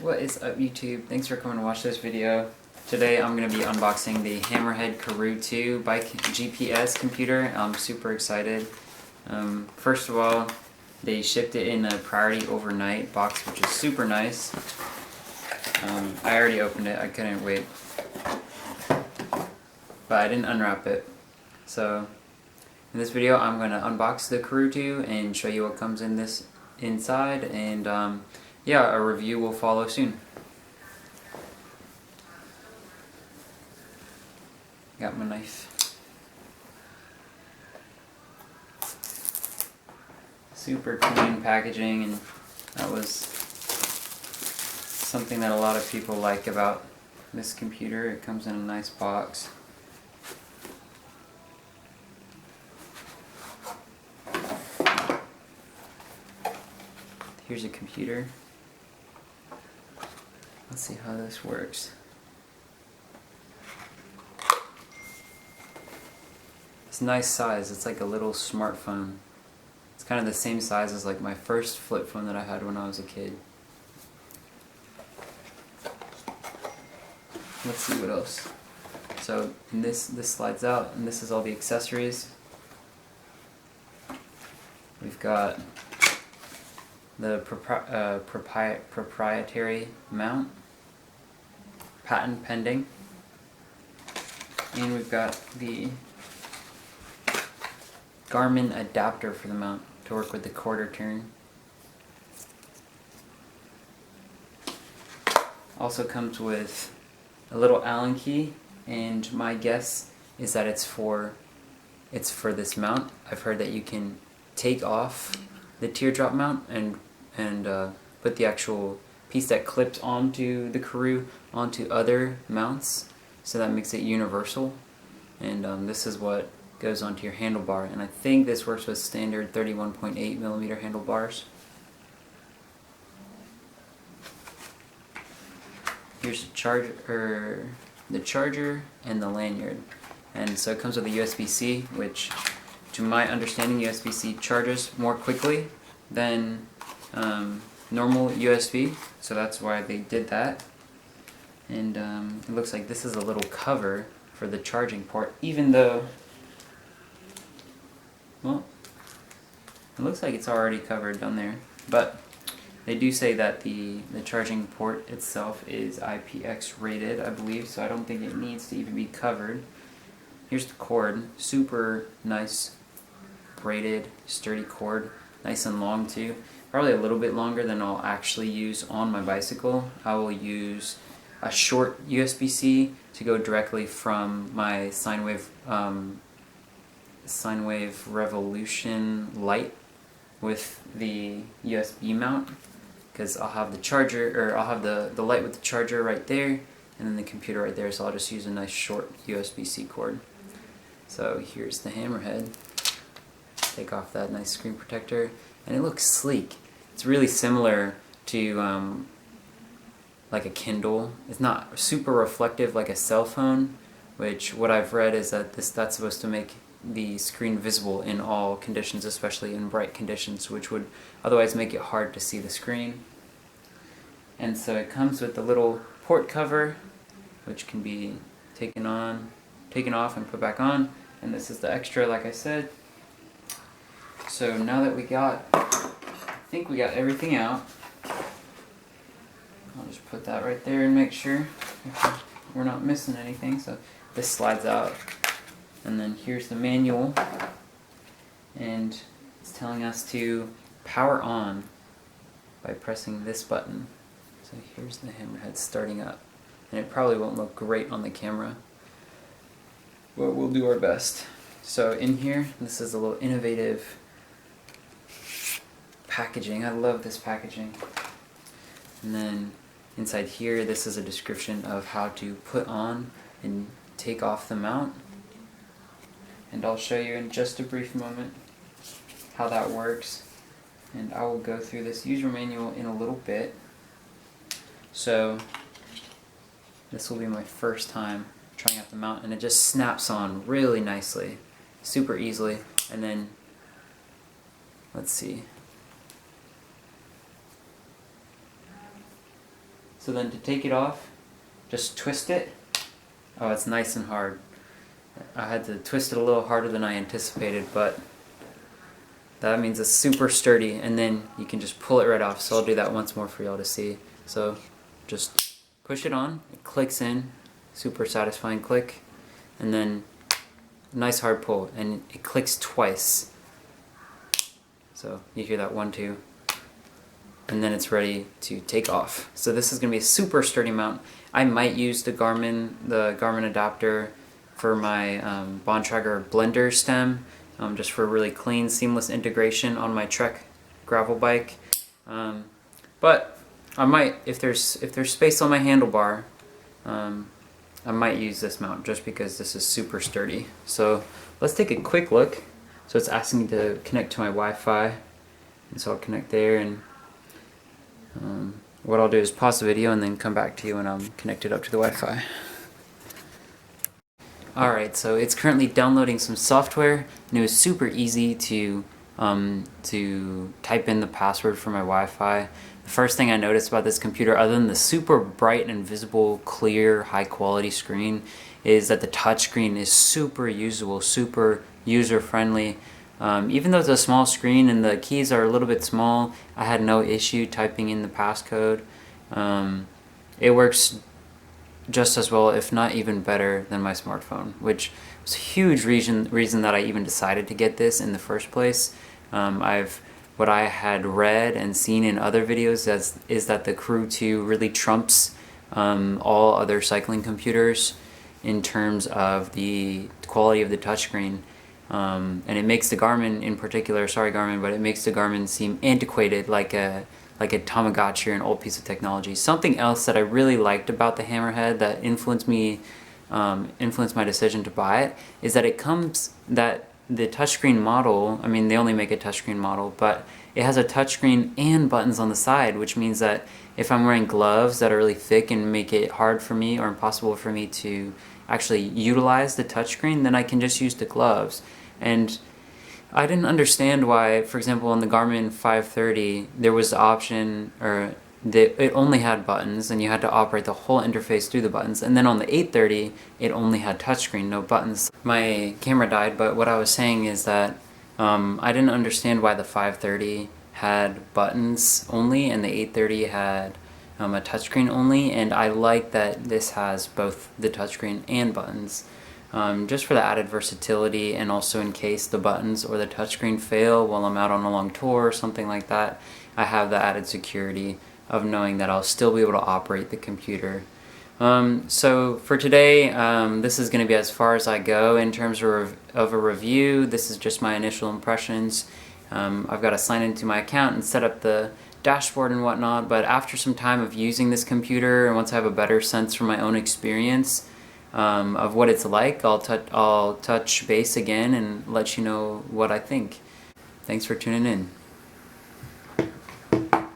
What is up, YouTube? Thanks for coming to watch this video. Today I'm going to be unboxing the Hammerhead Karoo 2 bike GPS computer. I'm super excited. First of all, they shipped it in a priority overnight box, which is super nice. I already opened it, I couldn't wait. But I didn't unwrap it. So in this video I'm going to unbox the Karoo 2 and show you what comes in this inside, and yeah, a review will follow soon. Got my knife. Super clean packaging, and that was something that a lot of people like about this computer. It comes in a nice box. Here's a computer. Let's see how this works. It's a nice size. It's like a little smartphone. It's kind of the same size as like my first flip phone that I had when I was a kid. Let's see what else. So this slides out, and this is all the accessories. We've got the proprietary mount, patent pending, and we've got the Garmin adapter for the mount to work with the quarter turn. Also comes with a little Allen key, and my guess is that it's for this mount. I've heard that you can take off the teardrop mount and put the actual piece that clips onto the Karoo onto other mounts, so that makes it universal. And this is what goes onto your handlebar, and I think this works with standard 31.8mm handlebars. Here's the charger and the lanyard, and so it comes with a Usbc, which, to my understanding, Usbc charges more quickly than normal USB, so that's why they did that. And it looks like this is a little cover for the charging port, even though, well, it looks like it's already covered down there, but they do say that the charging port itself is IPX rated, I believe, so I don't think it needs to even be covered. Here's the cord, super nice, braided, sturdy cord, nice and long too. Probably a little bit longer than I'll actually use on my bicycle. I will use a short USB-C to go directly from my sine wave Revolution light with the USB mount, because I'll have the charger, or I'll have the light with the charger right there, and then the computer right there, so I'll just use a nice short USB-C cord. So here's the Hammerhead. Take off that nice screen protector, and it looks sleek. It's really similar to like a Kindle. It's not super reflective like a cell phone, which what I've read is that that's supposed to make the screen visible in all conditions, especially in bright conditions, which would otherwise make it hard to see the screen. And so it comes with the little port cover, which can be taken off and put back on, and this is the extra, like I said. So now that I think we got everything out, I'll just put that right there and make sure we're not missing anything. So this slides out, and then here's the manual, and it's telling us to power on by pressing this button. So here's the Hammerhead starting up, and it probably won't look great on the camera, but we'll do our best. So in here, this is a little innovative packaging. I love this packaging. And then inside here, this is a description of how to put on and take off the mount, and I'll show you in just a brief moment how that works, and I will go through this user manual in a little bit. So this will be my first time trying out the mount, and it just snaps on really nicely, super easily. And then let's see, So then to take it off, just twist it. Oh, it's nice and hard. I had to twist it a little harder than I anticipated, but that means it's super sturdy, and then you can just pull it right off. So I'll do that once more for y'all to see. So just push it on, it clicks in, super satisfying click, and then nice hard pull, and it clicks twice. So you hear that 1, 2, and then it's ready to take off. So this is going to be a super sturdy mount. I might use the Garmin adapter for my Bontrager blender stem, just for really clean, seamless integration on my Trek gravel bike. But I might, if there's space on my handlebar, I might use this mount just because this is super sturdy. So let's take a quick look. So it's asking me to connect to my Wi-Fi, and so I'll connect there, and what I'll do is pause the video and then come back to you when I'm connected up to the Wi-Fi. Alright, so it's currently downloading some software, and it was super easy to type in the password for my Wi-Fi. The first thing I noticed about this computer, other than the super bright and visible, clear, high-quality screen, is that the touchscreen is super usable, super user-friendly. Even though it's a small screen and the keys are a little bit small, I had no issue typing in the passcode. It works just as well, if not even better, than my smartphone, which was a huge reason that I even decided to get this in the first place. What I had read and seen in other videos is that the Karoo 2 really trumps all other cycling computers in terms of the quality of the touchscreen. And it makes the Garmin in particular, sorry Garmin, but it makes the Garmin seem antiquated, like a Tamagotchi or an old piece of technology. Something else that I really liked about the Hammerhead that influenced my decision to buy it is that the touchscreen model, I mean they only make a touchscreen model, but it has a touchscreen and buttons on the side, which means that if I'm wearing gloves that are really thick and make it hard for me or impossible for me to actually utilize the touchscreen, then I can just use the gloves. And I didn't understand why, for example, on the Garmin 530, there was the option, or it only had buttons, and you had to operate the whole interface through the buttons. And then on the 830, it only had touchscreen, no buttons. My camera died, but what I was saying is that I didn't understand why the 530 had buttons only, and the 830 had a touchscreen only, and I like that this has both the touchscreen and buttons. Just for the added versatility, and also in case the buttons or the touchscreen fail while I'm out on a long tour or something like that, I have the added security of knowing that I'll still be able to operate the computer. So for today, this is going to be as far as I go in terms of a review. This is just my initial impressions. I've got to sign into my account and set up the dashboard and whatnot, but after some time of using this computer, and once I have a better sense from my own experience of what it's like, I'll touch base again and let you know what I think. Thanks for tuning in.